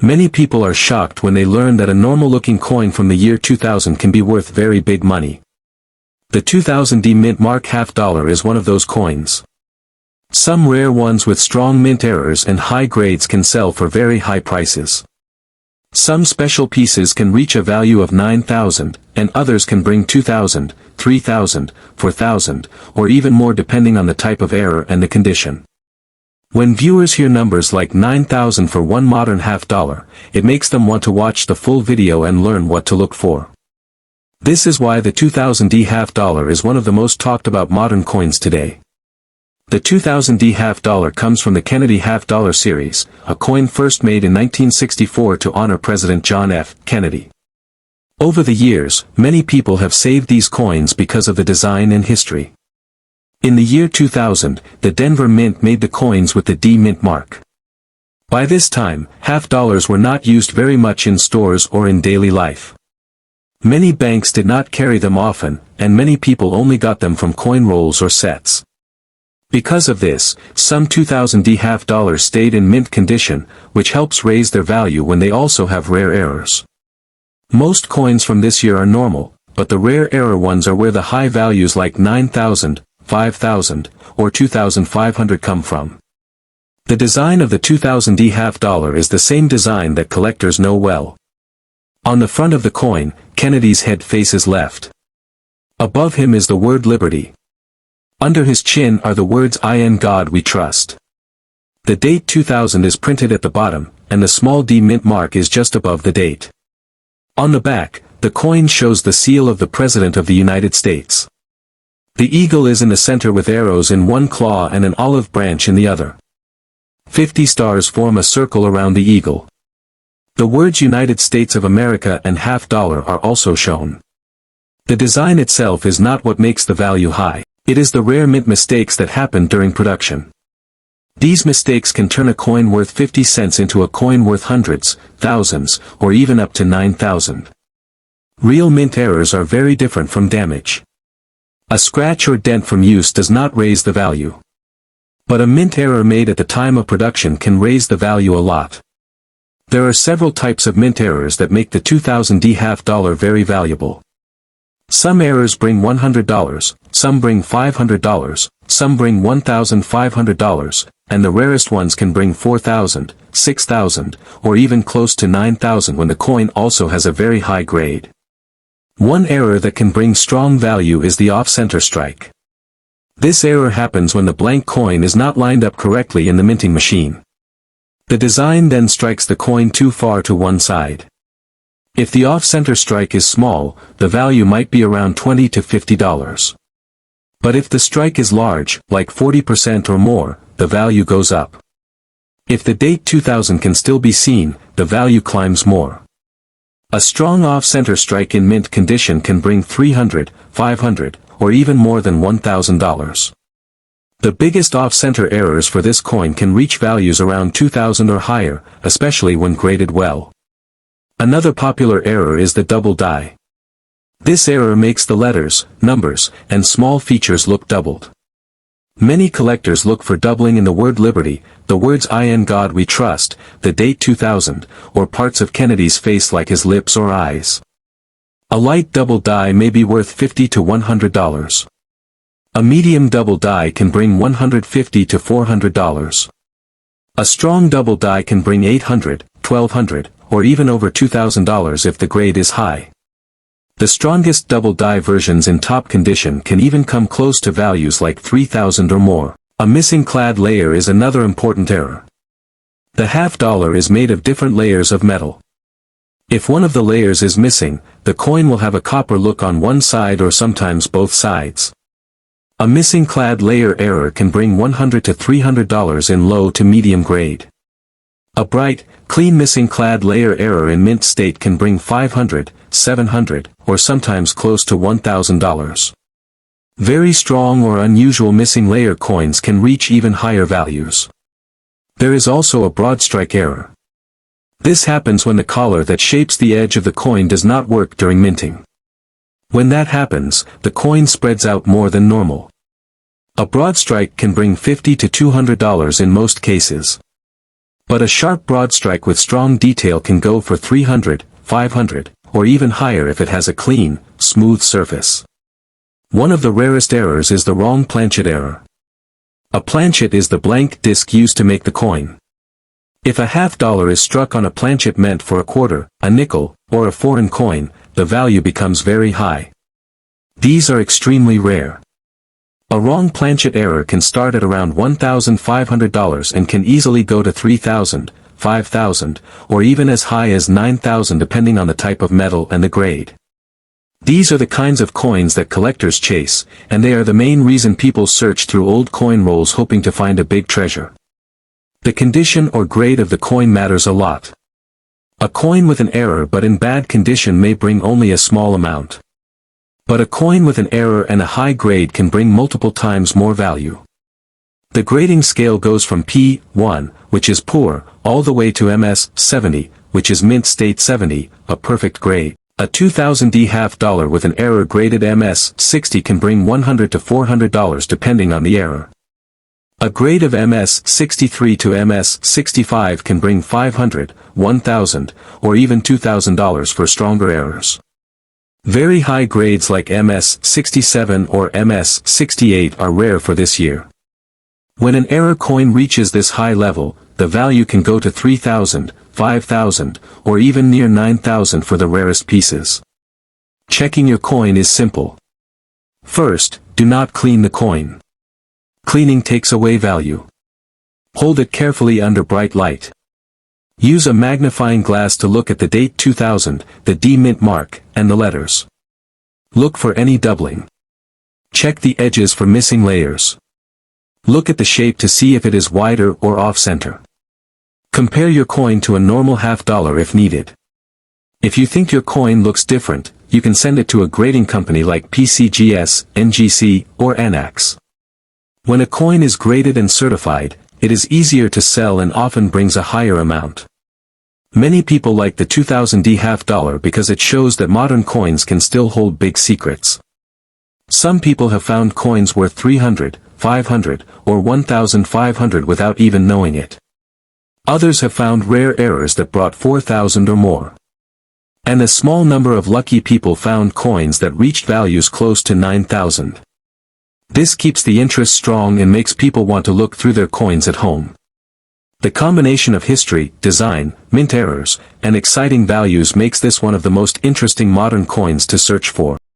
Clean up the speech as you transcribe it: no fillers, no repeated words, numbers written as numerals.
Many people are shocked when they learn that a normal-looking coin from the year 2000 can be worth very big money. The 2000D mint mark $half is one of those coins. Some rare ones with strong mint errors and high grades can sell for very high prices. Some special pieces can reach a value of 9,000, and others can bring 2,000, 3,000, 4,000, or even more depending on the type of error and the condition. When viewers hear numbers like 9,000 for one modern $half, it makes them want to watch the full video and learn what to look for. This is why the 2000D $half is one of the most talked about modern coins today. The 2000D $half comes from the Kennedy $half series, a coin first made in 1964 to honor President John F. Kennedy. Over the years, many people have saved these coins because of the design and history. In the year 2000, the Denver Mint made the coins with the D mint mark. By this time, $half were not used very much in stores or in daily life. Many banks did not carry them often, and many people only got them from coin rolls or sets. Because of this, some 2000D $half stayed in mint condition, which helps raise their value when they also have rare errors. Most coins from this year are normal, but the rare error ones are where the high values like 9,000, 5,000, or 2,500 come from. The design of the 2000D $half is the same design that collectors know well. On the front of the coin, Kennedy's head faces left. Above him is the word Liberty. Under his chin are the words "In God We Trust." The date 2000 is printed at the bottom, and the small d mint mark is just above the date. On the back, the coin shows the seal of the President of the United States. The eagle is in the center with arrows in one claw and an olive branch in the other. 50 stars form a circle around the eagle. The words United States of America and $half are also shown. The design itself is not what makes the value high, it is the rare mint mistakes that happen during production. These mistakes can turn a coin worth 50 cents into a coin worth hundreds, thousands, or even up to 9,000. Real mint errors are very different from damage. A scratch or dent from use does not raise the value. But a mint error made at the time of production can raise the value a lot. There are several types of mint errors that make the 2000D $half very valuable. Some errors bring $100, some bring $500, some bring $1,500, and the rarest ones can bring 4,000, 6,000, or even close to 9,000 when the coin also has a very high grade. One error that can bring strong value is the off-center strike. This error happens when the blank coin is not lined up correctly in the minting machine. The design then strikes the coin too far to one side. If the off-center strike is small, the value might be around $20 to $50. But if the strike is large, like 40% or more, the value goes up. If the date 2000 can still be seen, the value climbs more. A strong off-center strike in mint condition can bring $300, $500, or even more than $1,000. The biggest off-center errors for this coin can reach values around 2,000 or higher, especially when graded well. Another popular error is the double die. This error makes the letters, numbers, and small features look doubled. Many collectors look for doubling in the word Liberty, the words "In God We Trust," the date 2000, or parts of Kennedy's face like his lips or eyes. A light double die may be worth $50 to $100. A medium double die can bring $150 to $400. A strong double die can bring $800, $1,200, or even over $2,000 if the grade is high. The strongest double die versions in top condition can even come close to values like 3,000 or more. A missing clad layer is another important error. The $half is made of different layers of metal. If one of the layers is missing, the coin will have a copper look on one side or sometimes both sides. A missing clad layer error can bring $100 to $300 in low to medium grade. A bright, clean missing clad layer error in mint state can bring $500, $700, or sometimes close to $1,000. Very strong or unusual missing layer coins can reach even higher values. There is also a broad strike error. This happens when the collar that shapes the edge of the coin does not work during minting. When that happens, the coin spreads out more than normal. A broad strike can bring $50 to $200 in most cases. But a sharp broad strike with strong detail can go for 300, 500, or even higher if it has a clean, smooth surface. One of the rarest errors is the wrong planchet error. A planchet is the blank disc used to make the coin. If a $50 is struck on a planchet meant for a quarter, a nickel, or a foreign coin, the value becomes very high. These are extremely rare. A wrong planchet error can start at around $1,500 and can easily go to $3,000, $5,000, or even as high as $9,000 depending on the type of metal and the grade. These are the kinds of coins that collectors chase, and they are the main reason people search through old coin rolls hoping to find a big treasure. The condition or grade of the coin matters a lot. A coin with an error but in bad condition may bring only a small amount. But a coin with an error and a high grade can bring multiple times more value. The grading scale goes from P1, which is poor, all the way to MS-70, which is mint state 70, a perfect grade. A 2000D $50 with an error graded MS-60 can bring $100 to $400 depending on the error. A grade of MS-63 to MS-65 can bring $500, $1,000, or even $2,000 for stronger errors. Very high grades like MS-67 or MS-68 are rare for this year. When an error coin reaches this high level, the value can go to $3,000, $5,000, or even near $9,000 for the rarest pieces. Checking your coin is simple. First, do not clean the coin. Cleaning takes away value. Hold it carefully under bright light. Use a magnifying glass to look at the date 2000, the D mint mark, and the letters. Look for any doubling. Check the edges for missing layers. Look at the shape to see if it is wider or off-center. Compare your coin to a normal $50 if needed. If you think your coin looks different, you can send it to a grading company like PCGS, NGC, or ANAX. When a coin is graded and certified, it is easier to sell and often brings a higher amount. Many people like the 2000D $50 because it shows that modern coins can still hold big secrets. Some people have found coins worth 300, 500, or 1,500 without even knowing it. Others have found rare errors that brought 4,000 or more. And a small number of lucky people found coins that reached values close to 9,000. This keeps the interest strong and makes people want to look through their coins at home. The combination of history, design, mint errors, and exciting values makes this one of the most interesting modern coins to search for.